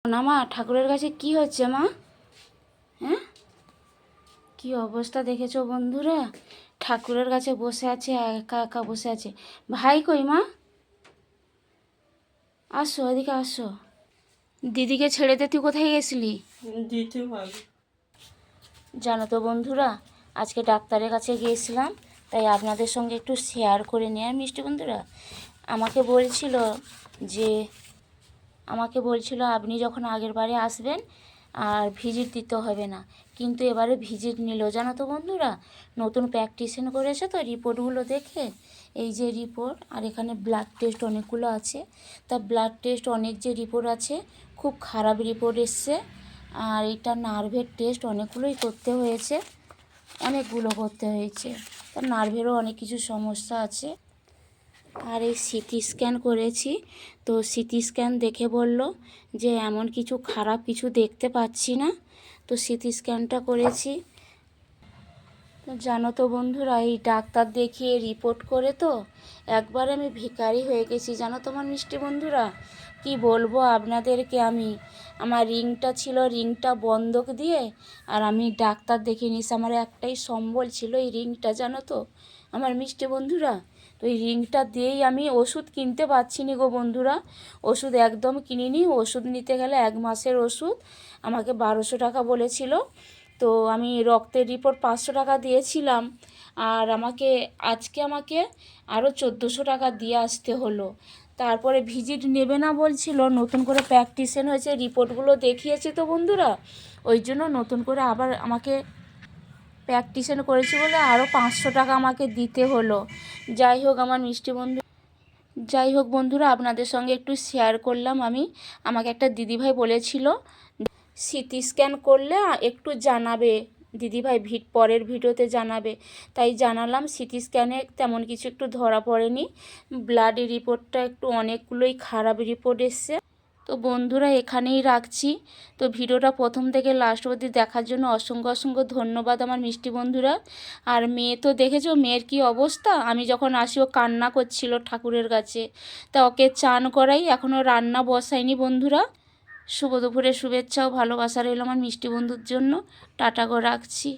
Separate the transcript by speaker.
Speaker 1: না মা, ঠাকুরের কাছে কি হচ্ছে মা? হ্যাঁ, কি অবস্থা দেখেছো বন্ধুরা? ঠাকুরের কাছে বসে আছে, একা একা বসে আছে। ভাই কই মা? আসো, এদিকে আসো। দিদিকে ছেড়ে দে, তুই কোথায় গেছিলি?
Speaker 2: দিতে হবে।
Speaker 1: জানো তো বন্ধুরা, আজকে ডাক্তারের কাছে গিয়েছিলাম, তাই আপনাদের সঙ্গে একটু শেয়ার করে নিয়ে মিষ্টি বন্ধুরা আমাকে বলছিল যে আপনি যখন আগের বারে আসবেন আর ভিজিট দিতে হবে না, কিন্তু এবারে ভিজিট নিল। জানো তো বন্ধুরা, নতুন প্র্যাকটিশন করেছে তো, রিপোর্টগুলো দেখে, এই যে রিপোর্ট, আর এখানে ব্লাড টেস্ট অনেকগুলো আছে। তা ব্লাড টেস্ট অনেক যে রিপোর্ট আছে, খুব খারাপ রিপোর্ট এসছে। আর এটা নার্ভের টেস্ট অনেকগুলোই করতে হয়েছে, অনেকগুলো করতে হয়েছে। তার নার্ভেরও অনেক কিছু সমস্যা আছে। আর এই সিটি স্ক্যান করেছি, তো সিটি স্ক্যান দেখে বলল যে এমন কিছু খারাপ কিছু দেখতে পাচ্ছি না। তো সিটি স্ক্যানটা করেছি। তো জানো তো বন্ধুরা, এই ডাক্তার দেখিয়ে রিপোর্ট করে তো একবার আমি ভিখারি হয়ে গেছি। জানো তোমার মিষ্টি বন্ধুরা, কি বলবো আপনাদেরকে, আমার রিংটা ছিল, রিংটা বন্ধক দিয়ে আর আমি ডাক্তার দেখিয়ে নিয়েছি। আমার একটাই সম্বল ছিল এই রিংটা, জানো তো আমার মিষ্টি বন্ধুরা। তো এই রিংটা দিয়েই আমি ওষুধ কিনতে পারছি নি গো বন্ধুরা, ওষুধ একদম কিনিনি। ওষুধ নিতে গেলে 1 মাসের ওষুধ আমাকে 1200 টাকা বলেছিল। তো আমি রক্তের রিপোর্ট 500 টাকা দিয়েছিলাম, আর আজকে আমাকে আরও 1400 টাকা দিয়ে আসতে হলো। তারপরে ভিজিট নেবে না বলছিল, নতুন করে প্র্যাকটিশন হয়েছে, রিপোর্টগুলো দেখিয়েছে তো বন্ধুরা, ওই জন্য নতুন করে আবার আমাকে প্র্যাকটিশন করেছি বলে আরও 500 টাকা আমাকে দিতে হলো। যাই হোক বন্ধুরা, আপনাদের সঙ্গে একটু শেয়ার করলাম। আমাকে একটা দিদিভাই বলেছিল সিটি স্ক্যান করলে একটু জানাবে, দিদিভাই পরের ভিডিওতে জানাবে, তাই জানালাম। সিটি স্ক্যানে তেমন কিছু একটু ধরা পড়েনি, ব্লাড রিপোর্টটা একটু অনেকগুলোই খারাপ রিপোর্ট এসছে। তো বন্ধুরা এখানেই রাখছি। তো ভিডিওটা প্রথম থেকে লাস্ট অবধি দেখার জন্য অসংখ্য অসংখ্য ধন্যবাদ আমার মিষ্টি বন্ধুরা। আর মেয়ে তো দেখেছো, মেয়ের কি অবস্থা, আমি যখন আসি ও কান্না করছিল ঠাকুরের কাছে। তা ওকে চান করাই, এখনও রান্না বসাইনি বন্ধুরা। শুভ দুপুরের শুভেচ্ছা ও ভালোবাসা রইল আমার মিষ্টি বন্ধুর জন্য। টাটা গো, রাখছি।